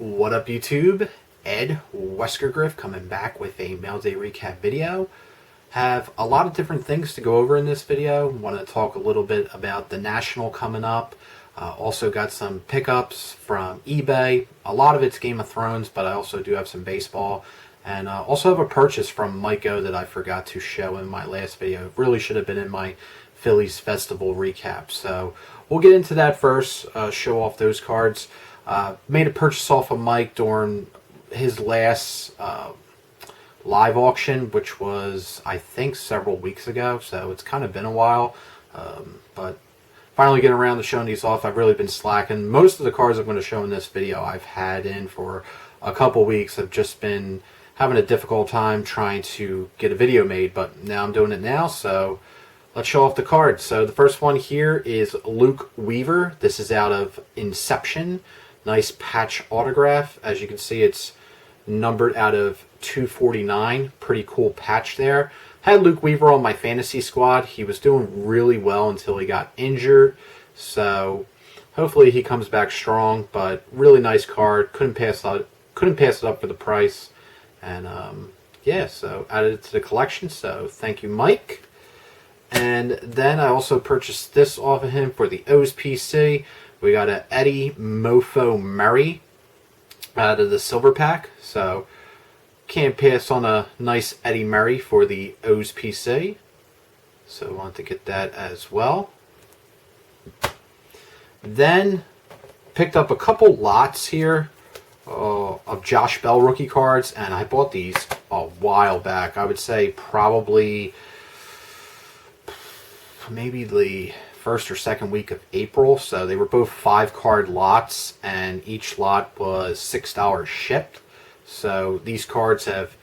What up YouTube? Ed, WeskerGriff, coming back with a mail day recap video. Have a lot of different things to go over in this video. Want to talk a little bit about the National coming up. Also got some pickups from eBay. A lot of it's Game of Thrones, but I also do have some baseball. And also have a purchase from Miko that I forgot to show in my last video. It really should have been in my Phillies Festival recap. So we'll get into that first, show off those cards. Made a purchase off of Mike during his last live auction, which was, I think, several weeks ago. So it's kind of been a while. But finally getting around to showing these off. I've really been slacking. Most of the cards I'm going to show in this video I've had in for a couple weeks. I've just been having a difficult time trying to get a video made, but now I'm doing it now, so let's show off the cards. So the first one here is Luke Weaver. This is out of Inception. Nice patch autograph. As you can see, it's numbered out of 249. Pretty cool patch there. Had Luke Weaver on my fantasy squad. He was doing really well until he got injured. So hopefully he comes back strong, but really nice card. Couldn't pass it up for the price. And yeah, so added it to the collection. So thank you, Mike. And then I also purchased this off of him for the O's PC. We got a Eddie Mofo Murray out of the silver pack. So can't pass on a nice Eddie Murray for the O's PC. So I want to get that as well. Then picked up a couple lots here of Josh Bell rookie cards, and I bought these a while back. I would say probably maybe the first or second week of April. So they were both 5-card lots, and each lot was $6 shipped. So these cards have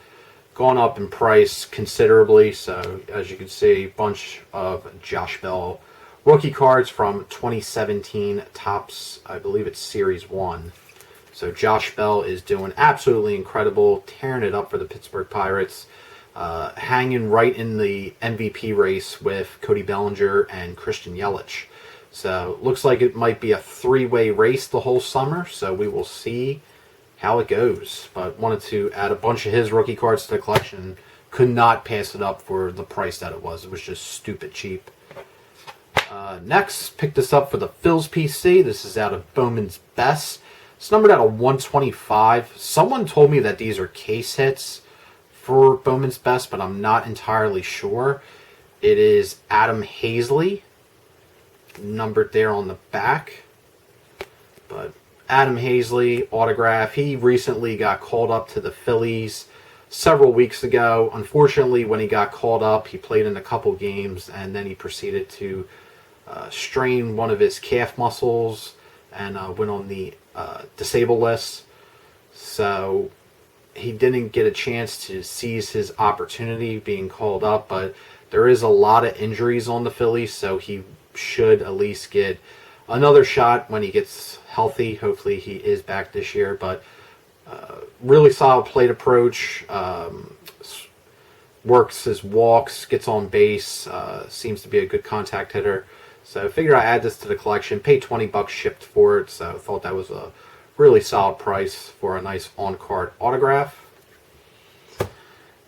gone up in price considerably. So as you can see, a bunch of Josh Bell rookie cards from 2017 Topps, I believe it's Series 1. So Josh Bell is doing absolutely incredible, tearing it up for the Pittsburgh Pirates, hanging right in the MVP race with Cody Bellinger and Christian Yelich. So looks like it might be a 3-way race the whole summer, so we will see how it goes. But wanted to add a bunch of his rookie cards to the collection. Could not pass it up for the price that it was. It was just stupid cheap. Next, picked this up for the Phil's PC. This is out of Bowman's Best. It's numbered out of 125. Someone told me that these are case hits for Bowman's Best, but I'm not entirely sure. It is Adam Hazley, numbered there on the back. But Adam Hazley autograph. He recently got called up to the Phillies several weeks ago. Unfortunately, when he got called up, he played in a couple games, and then he proceeded to strain one of his calf muscles and went on the disabled list. So he didn't get a chance to seize his opportunity being called up, but there is a lot of injuries on the Phillies, so he should at least get another shot when he gets healthy. Hopefully he is back this year, but really solid plate approach, works his walks, gets on base, seems to be a good contact hitter. So I figured I'd add this to the collection. Paid $20 shipped for it, so I thought that was a really solid price for a nice on-card autograph.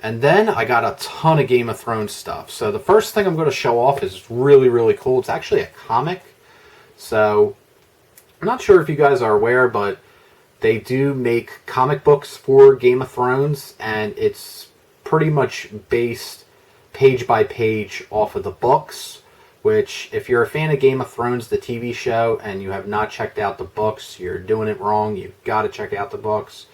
And then I got a ton of Game of Thrones stuff. So the first thing I'm going to show off is really, really cool. It's actually a comic. So I'm not sure if you guys are aware, but they do make comic books for Game of Thrones, and it's pretty much based page by page off of the books. Which, if you're a fan of Game of Thrones, the TV show, and you have not checked out the books, you're doing it wrong. You've got to check out the books.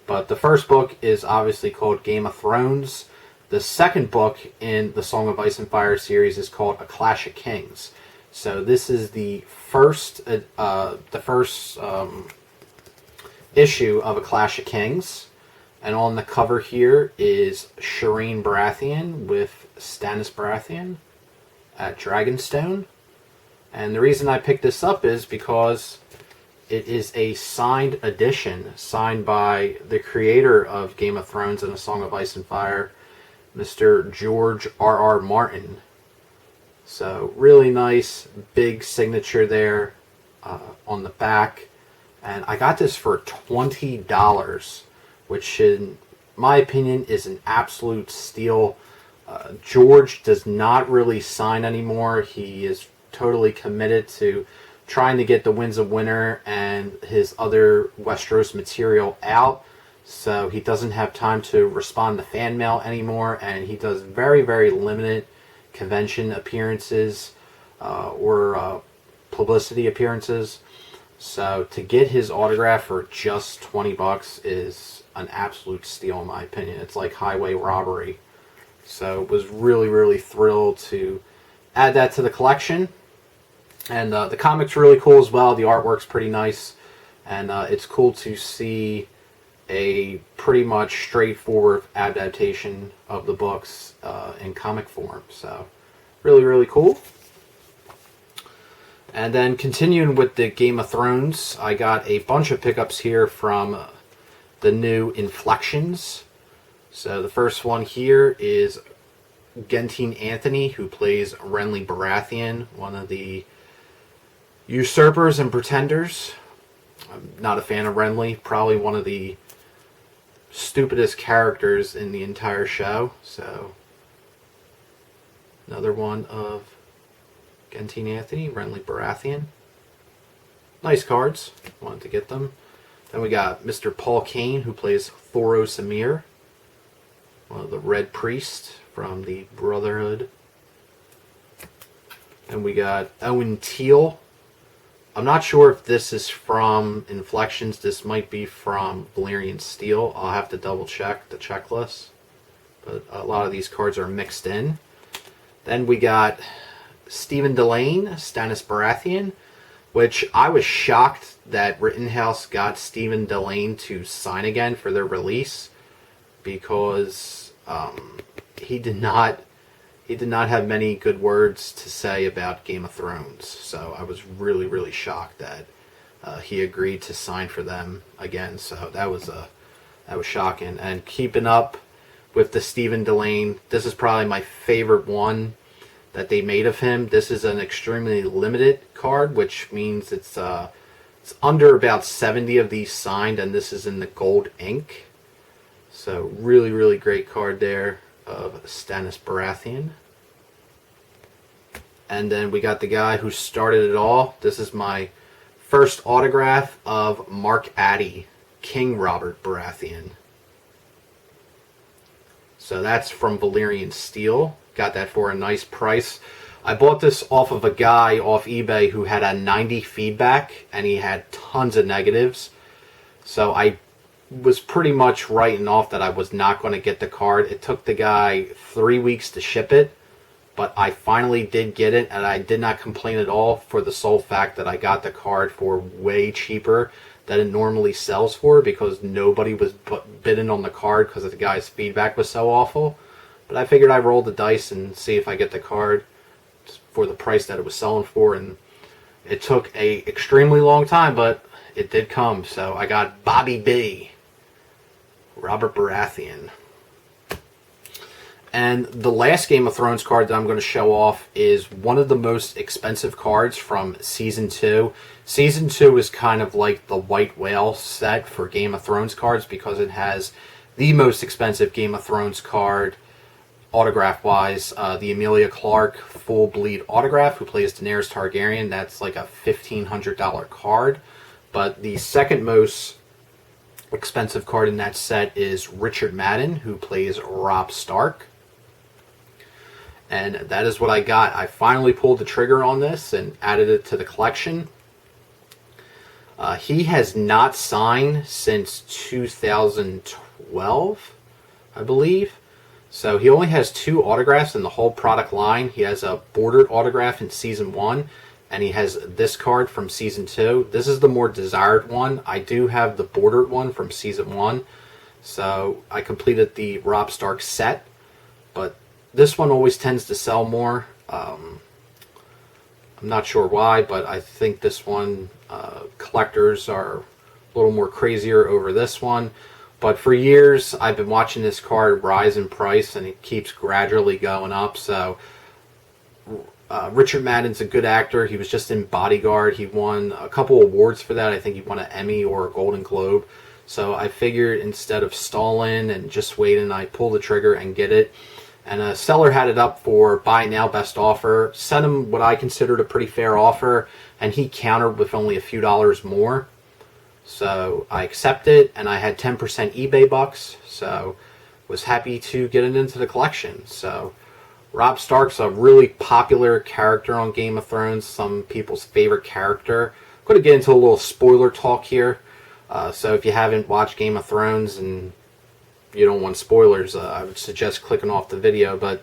But the first book is obviously called Game of Thrones. The second book in the Song of Ice and Fire series is called A Clash of Kings. So this is the first issue of A Clash of Kings. And on the cover here is Shireen Baratheon with Stannis Baratheon at Dragonstone. And the reason I picked this up is because it is a signed edition, signed by the creator of Game of Thrones and A Song of Ice and Fire, Mr. George R.R. Martin. So really nice big signature there on the back. And I got this for $20, which in my opinion is an absolute steal. George does not really sign anymore. He is totally committed to trying to get the Winds of Winter and his other Westeros material out. So he doesn't have time to respond to fan mail anymore, and he does very, very limited convention appearances or publicity appearances. So to get his autograph for just $20 is an absolute steal in my opinion. It's like highway robbery. So was really, really thrilled to add that to the collection. And the comic's really cool as well. The artwork's pretty nice. And it's cool to see a pretty much straightforward adaptation of the books in comic form. So really, really cool. And then continuing with the Game of Thrones, I got a bunch of pickups here from the new Inflections. So the first one here is Genteen Anthony, who plays Renly Baratheon, one of the usurpers and pretenders. I'm not a fan of Renly, probably one of the stupidest characters in the entire show. So another one of Genteen Anthony, Renly Baratheon. Nice cards. Wanted to get them. Then we got Mr. Paul Kane, who plays Thoros Emir, one of the Red Priest from the Brotherhood. And we got Owen Teal. I'm not sure if this is from Inflections. This might be from Valyrian Steel. I'll have to double check the checklist. But a lot of these cards are mixed in. Then we got Stephen Delane, Stannis Baratheon, which I was shocked that Rittenhouse got Stephen Delane to sign again for their release, because he did not have many good words to say about Game of Thrones. So I was really, really shocked that he agreed to sign for them again. So that was shocking. And keeping up with the Stephen Delane, this is probably my favorite one that they made of him. This is an extremely limited card, which means it's under about 70 of these signed, and this is in the gold ink. So really, really great card there of Stannis Baratheon. And then we got the guy who started it all. This is my first autograph of Mark Addy, King Robert Baratheon. So that's from Valyrian Steel. Got that for a nice price. I bought this off of a guy off eBay who had a 90 feedback, and he had tons of negatives. So I was pretty much writing off that I was not going to get the card. It took the guy 3 weeks to ship it, but I finally did get it, and I did not complain at all, for the sole fact that I got the card for way cheaper than it normally sells for, because nobody was bidding on the card because the guy's feedback was so awful. But I figured I'd roll the dice and see if I get the card for the price that it was selling for, and it took a extremely long time, but it did come. So I got Bobby B, Robert Baratheon. And the last Game of Thrones card that I'm going to show off is one of the most expensive cards from Season 2. Season 2 is kind of like the White Whale set for Game of Thrones cards, because it has the most expensive Game of Thrones card autograph-wise, the Emilia Clarke Full Bleed autograph, who plays Daenerys Targaryen. That's like a $1,500 card. But the second most expensive card in that set is Richard Madden, who plays Robb Stark. And that is what I got. I finally pulled the trigger on this and added it to the collection. He has not signed since 2012, I believe. So he only has 2 autographs in the whole product line. He has a bordered autograph in Season 1, and he has this card from Season 2. This is the more desired one. I do have the bordered one from Season 1. So I completed the Robb Stark set, but this one always tends to sell more. I'm not sure why, but I think this one, collectors are a little more crazier over this one. But for years, I've been watching this card rise in price, and it keeps gradually going up. So Richard Madden's a good actor. He was just in Bodyguard. He won a couple awards for that. I think he won an Emmy or a Golden Globe. So I figured instead of stalling and just waiting, I pull the trigger and get it. And a seller had it up for buy now, best offer. Sent him what I considered a pretty fair offer, and he countered with only a few dollars more. So I accepted, and I had 10% eBay bucks. So was happy to get it into the collection. So Robb Stark's a really popular character on Game of Thrones, some people's favorite character. I'm going to get into a little spoiler talk here. So if you haven't watched Game of Thrones and you don't want spoilers, I would suggest clicking off the video. But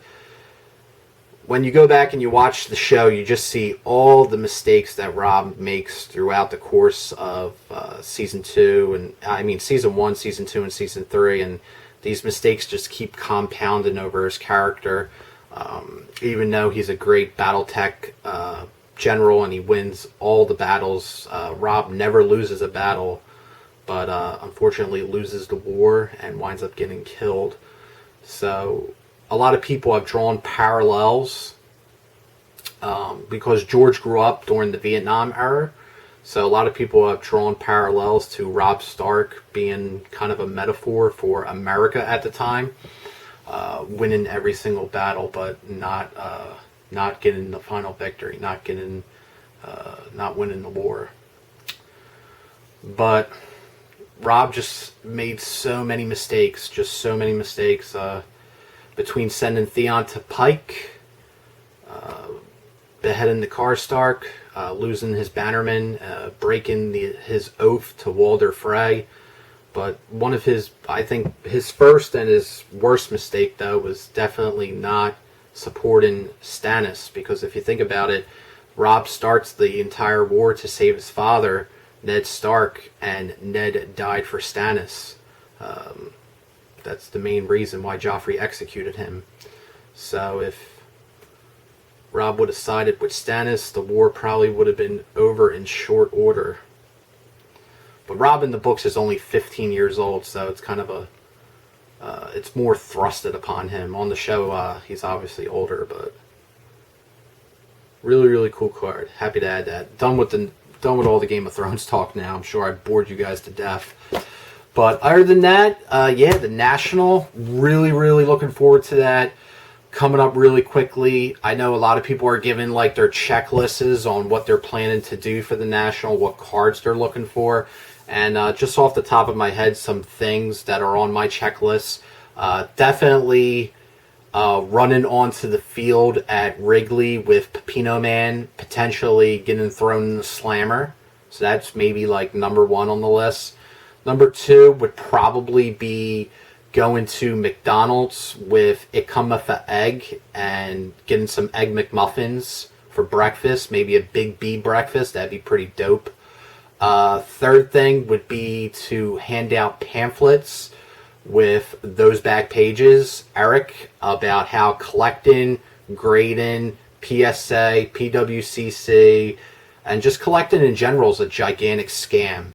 when you go back and you watch the show, you just see all the mistakes that Robb makes throughout the course of season 2, and I mean season 1, season 2, and season 3, and these mistakes just keep compounding over his character. Even though he's a great BattleTech general and he wins all the battles, Robb never loses a battle, but unfortunately loses the war and winds up getting killed. So a lot of people have drawn parallels because George grew up during the Vietnam era. So a lot of people have drawn parallels to Robb Stark being kind of a metaphor for America at the time, winning every single battle, but not getting the final victory, not winning the war. But Robb just made so many mistakes, between sending Theon to Pike, beheading the Karstark, losing his bannerman, breaking his oath to Walder Frey. But one of his, I think, his first and his worst mistake, though, was definitely not supporting Stannis. Because if you think about it, Robb starts the entire war to save his father, Ned Stark, and Ned died for Stannis. That's the main reason why Joffrey executed him. So if Robb would have sided with Stannis, the war probably would have been over in short order. But Robb in the books is only 15 years old, so it's kind of it's more thrusted upon him. On the show, he's obviously older, but really, really cool card. Happy to add that. Done with all the Game of Thrones talk now. I'm sure I bored you guys to death. But other than that, yeah, the National, really, really looking forward to that. Coming up really quickly. I know a lot of people are giving like their checklists on what they're planning to do for the National, what cards they're looking for. And just off the top of my head, some things that are on my checklist. Definitely running onto the field at Wrigley with Pepino Man, potentially getting thrown in the slammer. So that's maybe like number 1 on the list. Number 2 would probably be going to McDonald's with It Cometh a Egg and getting some Egg McMuffins for breakfast. Maybe a Big B breakfast. That'd be pretty dope. Third thing would be to hand out pamphlets with those back pages, Eric, about how collecting, grading, PSA, PWCC, and just collecting in general is a gigantic scam.